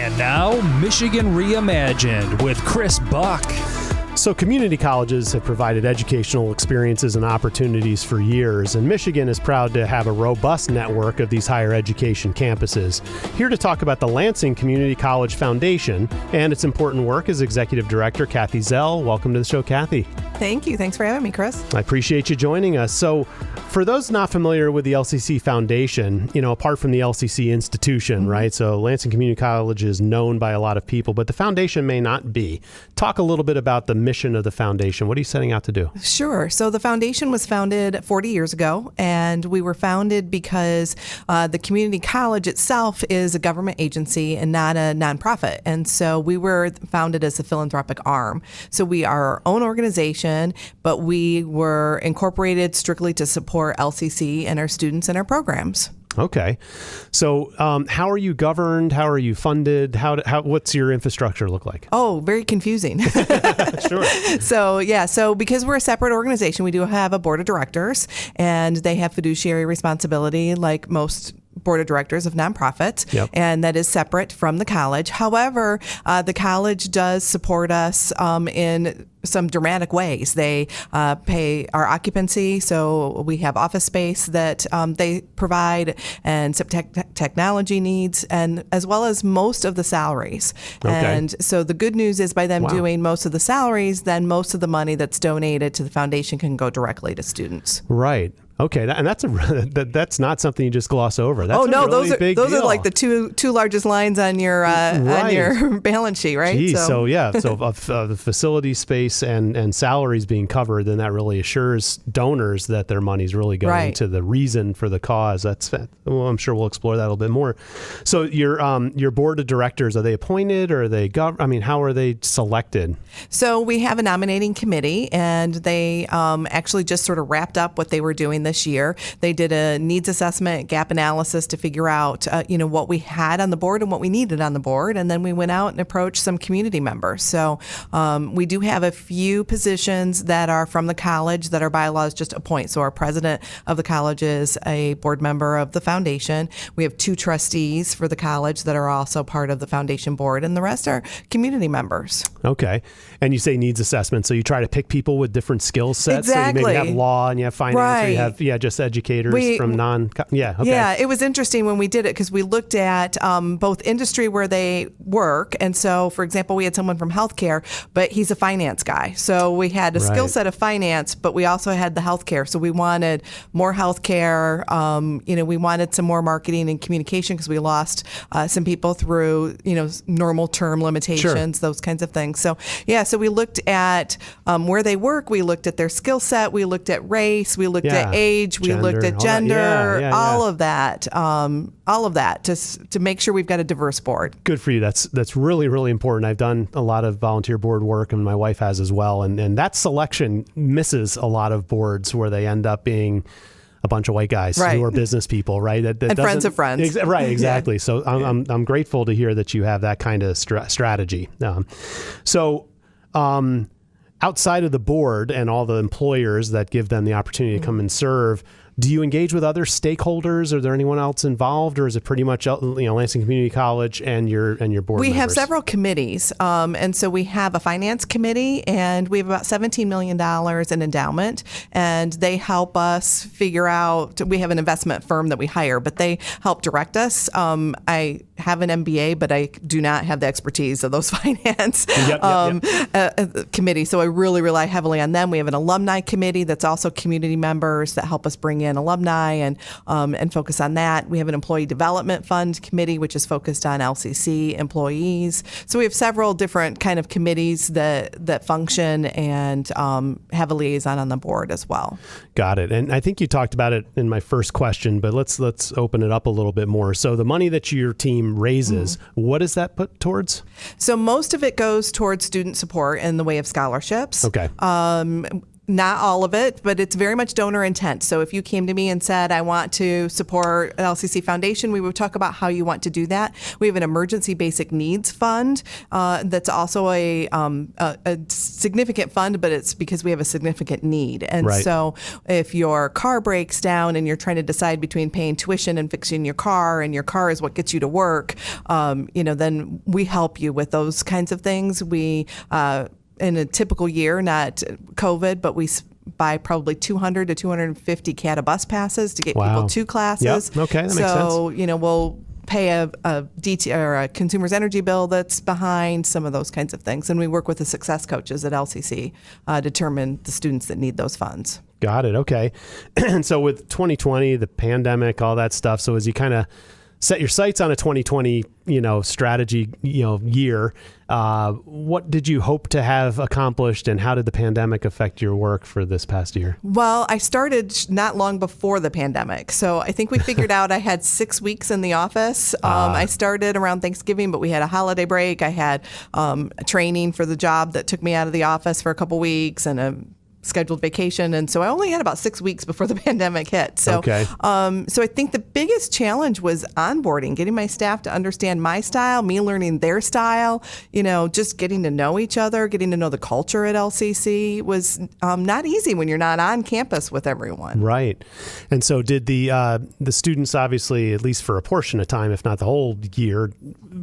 And now, Michigan Reimagined with Chris Buck. So community colleges have provided educational experiences and opportunities for years, and Michigan is proud to have a robust network of these higher education campuses. Here to talk about the Lansing Community College Foundation and its important work is Executive Director Cathy Zell. Welcome to the show, Cathy. Thank you. Thanks for having me, Chris. I appreciate you joining us. So for those not familiar with the LCC Foundation, apart from the LCC institution, right? So Lansing Community College is known by a lot of people, but the foundation may not be. Talk a little bit about the mission of the foundation. What are you setting out to do? Sure. So the foundation was founded 40 years ago, and we were founded because the community college itself is a government agency and not a nonprofit. And so we were founded as a philanthropic arm. So we are our own organization, but we were incorporated strictly to support LCC and our students and our programs. Okay. So how are you governed? How are you funded? What's your infrastructure look like? Oh, very confusing. Sure. So because we're a separate organization, we do have a board of directors, and they have fiduciary responsibility like most board of directors of nonprofits, and that is separate from the college. However, the college does support us in some dramatic ways. They pay our occupancy, so we have office space that they provide, and some technology needs, and as well as most of the salaries. Okay. And so the good news is by them doing most of the salaries, then most of the money that's donated to the foundation can go directly to students. Right. Okay, and that's not something you just gloss over. That's those deal. are like the two largest lines on your on your balance sheet, right? Geez, so the facility space and salaries being covered, then that really assures donors that their money's really going to the reason for the cause. I'm sure we'll explore that a little bit more. So your board of directors, are they appointed or are they how are they selected? So we have a nominating committee, and they actually just sort of wrapped up what they were doing this year. They did a needs assessment, gap analysis to figure out, what we had on the board and what we needed on the board. And then we went out and approached some community members. So we do have a few positions that are from the college that our bylaws just appoint. So our president of the college is a board member of the foundation. We have 2 trustees for the college that are also part of the foundation board, and the rest are community members. Okay. And you say needs assessment. So you try to pick people with different skill sets. Exactly. So you maybe have law and you have finance, or you have just educators from okay. Yeah, it was interesting when we did it because we looked at both industry where they work. And so, for example, we had someone from healthcare, but he's a finance guy. So we had a skill set of finance, but we also had the healthcare. So we wanted more healthcare. We wanted some more marketing and communication because we lost some people through, normal term limitations, those kinds of things. So, so we looked at where they work. We looked at their skill set. We looked at race. We looked at age, we looked at gender, all of that to make sure we've got a diverse board. Good for you. That's really, really important. I've done a lot of volunteer board work, and my wife has as well. And that selection misses a lot of boards where they end up being a bunch of white guys who are business people, right? And friends of friends. Right, exactly. So I'm grateful to hear that you have that kind of strategy. Outside of the board and all the employers that give them the opportunity to come and serve, do you engage with other stakeholders? Are there anyone else involved, or is it pretty much Lansing Community College and your board We members? have several committees, and so we have a finance committee, and we have about $17 million in endowment, and they help us figure out. We have an investment firm that we hire, but they help direct us. I have an MBA, but I do not have the expertise of those finance committee, so I really rely heavily on them. We have an alumni committee that's also community members that help us bring in alumni and focus on that. We have an employee development fund committee, which is focused on LCC employees. So we have several different kind of committees that function and have a liaison on the board as well. Got it. And I think you talked about it in my first question, but let's open it up a little bit more. So the money that your team raises, what is that put towards? So most of it goes towards student support in the way of scholarships. Okay. Not all of it, but it's very much donor intent. So if you came to me and said, I want to support an LCC Foundation, we would talk about how you want to do that. We have an emergency basic needs fund that's also a significant fund, but it's because we have a significant need. And so if your car breaks down and you're trying to decide between paying tuition and fixing your car, and your car is what gets you to work, then we help you with those kinds of things. We in a typical year, not COVID, but we buy probably 200 to 250 CATA bus passes to get people to classes. Yep. Okay, that makes sense. So, we'll pay a DT or a consumer's energy bill that's behind, some of those kinds of things. And we work with the success coaches at LCC, determine the students that need those funds. Got it. Okay. And so with 2020, the pandemic, all that stuff. So as you kind of set your sights on a 2020, strategy, year, what did you hope to have accomplished, and how did the pandemic affect your work for this past year? Well, I started not long before the pandemic. So I think we figured out I had 6 weeks in the office. I started around Thanksgiving, but we had a holiday break. I had training for the job that took me out of the office for a couple weeks, and a scheduled vacation. And so I only had about 6 weeks before the pandemic hit. So, so I think the biggest challenge was onboarding, getting my staff to understand my style, me learning their style, just getting to know each other, getting to know the culture at LCC was not easy when you're not on campus with everyone. Right. And so did the students, obviously, at least for a portion of time, if not the whole year,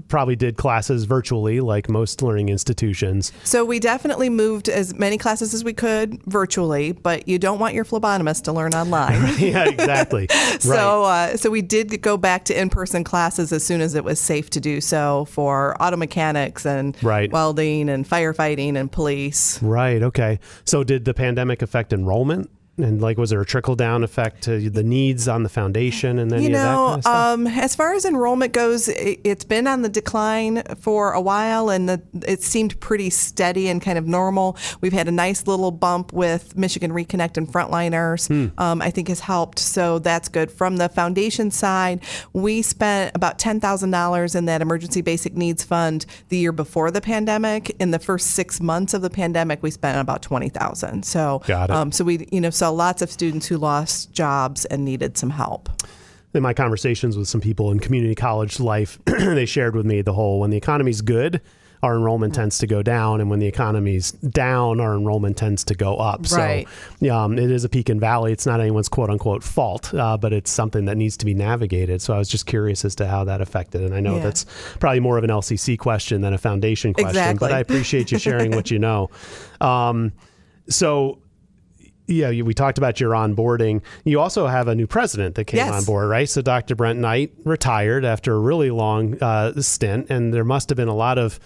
probably did classes virtually like most learning institutions. So we definitely moved as many classes as we could virtually, but you don't want your phlebotomist to learn online. Yeah, exactly. So we did go back to in-person classes as soon as it was safe to do so for auto mechanics and welding and firefighting and police. Right. Okay. So did the pandemic affect enrollment? And was there a trickle-down effect to the needs on the foundation and then that kind of stuff? As far as enrollment goes, it's been on the decline for a while, and it seemed pretty steady and kind of normal. We've had a nice little bump with Michigan Reconnect and Frontliners, I think has helped, so that's good. From the foundation side, we spent about $10,000 in that emergency basic needs fund the year before the pandemic. In the first 6 months of the pandemic, we spent about $20,000. So, got it. So we, saw lots of students who lost jobs and needed some help. In my conversations with some people in community college life, they shared with me the whole, when the economy's good, our enrollment tends to go down, and when the economy's down, our enrollment tends to go up. Right. So it is a peak and valley. It's not anyone's quote unquote fault, but it's something that needs to be navigated. So I was just curious as to how that affected. And I know that's probably more of an LCC question than a foundation question, but I appreciate you sharing what you know. We talked about your onboarding. You also have a new president that came on board, right? So Dr. Brent Knight retired after a really long stint, and there must have been a lot of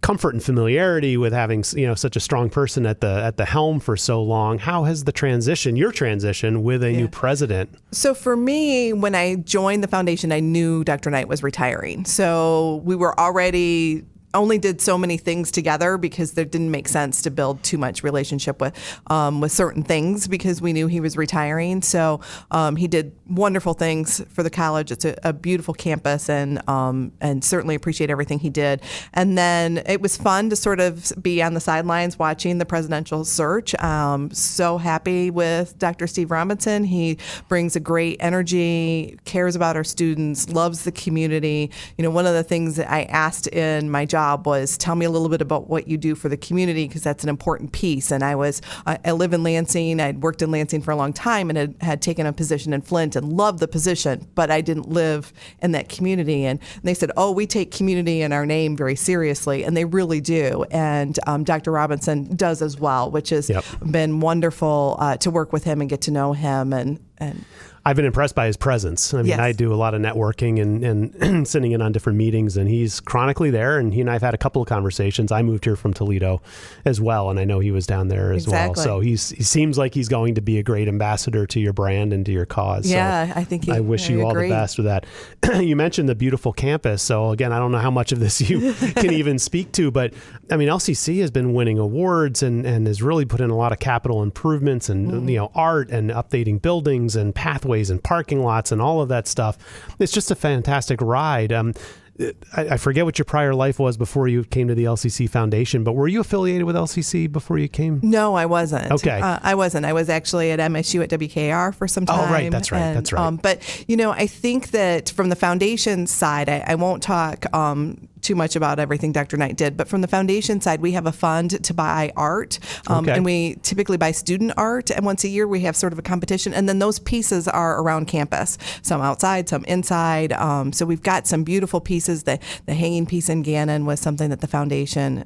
comfort and familiarity with having such a strong person at the helm for so long. How has your transition with a new president? So for me, when I joined the foundation, I knew Dr. Knight was retiring. So we were only did so many things together because there didn't make sense to build too much relationship with certain things because we knew he was retiring. So he did wonderful things for the college. It's a beautiful campus, and certainly appreciate everything he did. And then it was fun to sort of be on the sidelines watching the presidential search. So happy with Dr. Steve Robinson. He brings a great energy, cares about our students, loves the community. One of the things that I asked in my job was, tell me a little bit about what you do for the community, because that's an important piece. And I live in Lansing. I'd worked in Lansing for a long time and had taken a position in Flint and loved the position, but I didn't live in that community. And they said, we take community in our name very seriously, and they really do. And Dr. Robinson does as well, which has been wonderful to work with him and get to know him. And I've been impressed by his presence. I mean, I do a lot of networking and sitting in on different meetings, and he's chronically there. And he and I have had a couple of conversations. I moved here from Toledo as well, and I know he was down there as well. So he seems like he's going to be a great ambassador to your brand and to your cause. Yeah, so I think I wish you all the best with that. You mentioned the beautiful campus. So again, I don't know how much of this you can even speak to, but I mean, LCC has been winning awards and has really put in a lot of capital improvements and art and updating buildings and pathways and parking lots and all of that stuff. It's just a fantastic ride. I forget what your prior life was before you came to the LCC Foundation, but were you affiliated with LCC before you came? No, I wasn't. Okay. I wasn't. I was actually at MSU at WKR for some time. Oh, right. That's right. That's right. But, I think that from the foundation side, I won't talk too much about everything Dr. Knight did, but from the foundation side, we have a fund to buy art, and we typically buy student art, and once a year we have sort of a competition, and then those pieces are around campus, some outside, some inside. So we've got some beautiful pieces. The hanging piece in Gannon was something that the foundation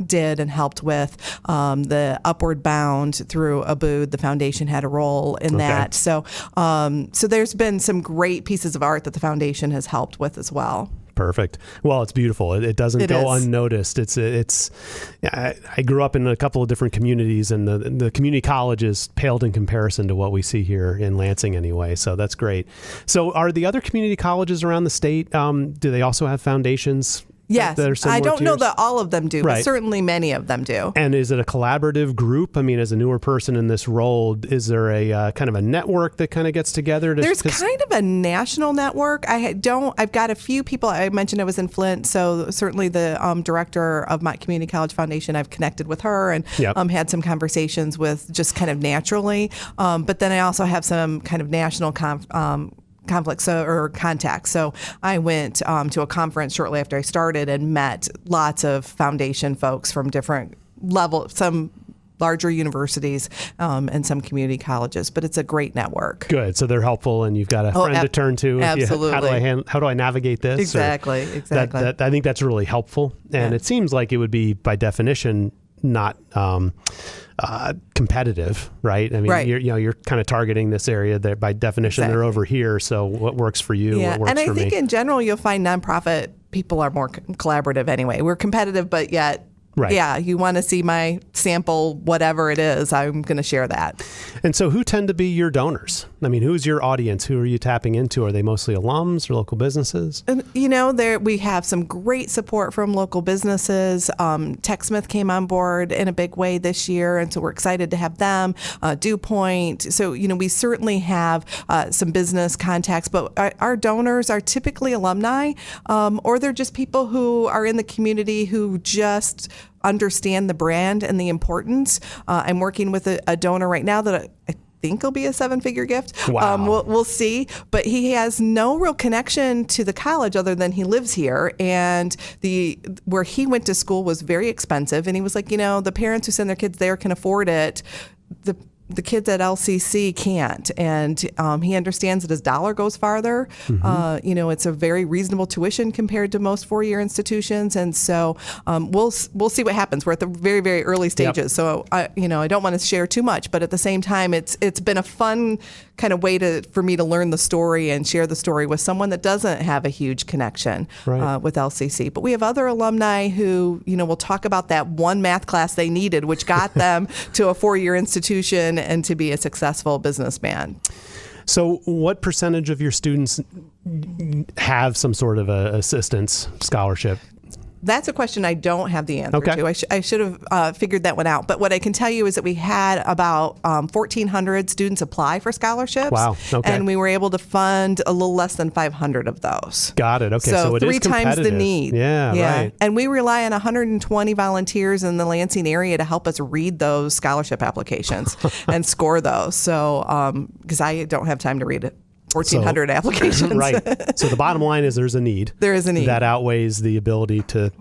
did and helped with. The Upward Bound through Abood, the foundation had a role in that. So there's been some great pieces of art that the foundation has helped with as well. Perfect. Well, it's beautiful. It doesn't go unnoticed. I grew up in a couple of different communities, and the community colleges paled in comparison to what we see here in Lansing anyway. So that's great. So are the other community colleges around the state, do they also have foundations? Yes, I don't know that all of them do, but certainly many of them do. And is it a collaborative group? I mean, as a newer person in this role, is there a kind of a network that kind of gets together? There's kind of a national network. I've got a few people. I mentioned I was in Flint, so certainly the director of my Community College Foundation, I've connected with her and had some conversations with just kind of naturally. But then I also have some kind of national conflicts or contacts. So I went to a conference shortly after I started and met lots of foundation folks from different levels, some larger universities and some community colleges, but it's a great network. Good. So they're helpful, and you've got a friend to turn to. Absolutely. How do I navigate this? Exactly. I think that's really helpful. And it seems like it would be, by definition, not competitive, right? I mean, you're kind of targeting this area that by definition they're over here. So what works for you? What works for me? And I think in general, you'll find nonprofit people are more collaborative anyway. We're competitive, but yet you want to see my sample, whatever it is, I'm going to share that. And so who tend to be your donors? I mean, who's your audience? Who are you tapping into? Are they mostly alums or local businesses? And, we have some great support from local businesses. TechSmith came on board in a big way this year, and so we're excited to have them. DuPont. So, we certainly have some business contacts, but our donors are typically alumni, or they're just people who are in the community who just understand the brand and the importance. I'm working with a donor right now that I think will be a 7-figure gift. Wow. We'll see. But he has no real connection to the college other than he lives here. And where he went to school was very expensive. And he was like, the parents who send their kids there can afford it. The kids at LCC can't, and he understands that his dollar goes farther. Mm-hmm. It's a very reasonable tuition compared to most 4-year institutions, and so we'll see what happens. We're at the very, very early stages, so I don't want to share too much, but at the same time, it's been a fun kind of way for me to learn the story and share the story with someone that doesn't have a huge connection with LCC. But we have other alumni who will talk about that one math class they needed, which got them to a 4-year institution and to be a successful businessman. So what percentage of your students have some sort of a assistance scholarship? That's a question I don't have the answer to. I should have figured that one out. But what I can tell you is that we had about 1,400 students apply for scholarships. Wow. Okay. And we were able to fund a little less than 500 of those. Got it. Okay. So it is 3 times the need. Yeah, right. And we rely on 120 volunteers in the Lansing area to help us read those scholarship applications and score those. So, because I don't have time to read it. 1,400 applications. Right. So the bottom line is there's a need. There is a need. That outweighs the ability to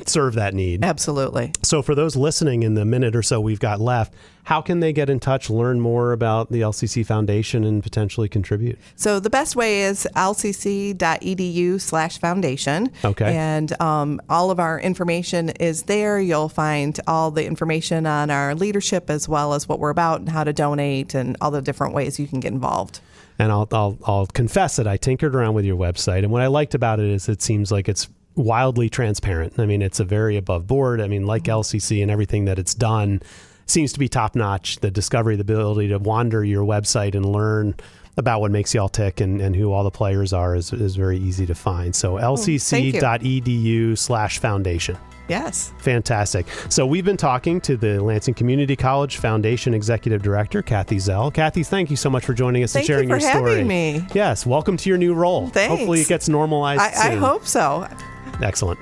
serve that need. Absolutely. So for those listening in the minute or so we've got left, how can they get in touch, learn more about the LCC Foundation, and potentially contribute? So the best way is lcc.edu/foundation. Okay. And all of our information is there. You'll find all the information on our leadership as well as what we're about and how to donate and all the different ways you can get involved. And I'll confess that I tinkered around with your website, and what I liked about it is it seems like it's wildly transparent. I mean, it's a very above board. I mean, like LCC and everything that it's done seems to be top notch. The discovery, the ability to wander your website and learn about what makes y'all tick and who all the players are is very easy to find. So lcc.edu/foundation. Yes. Fantastic. So we've been talking to the Lansing Community College Foundation Executive Director, Cathy Zell. Cathy, thank you so much for joining us and sharing your story. Thank you for having me. Yes. Welcome to your new role. Thanks. Hopefully it gets normalized soon. I hope so. Excellent.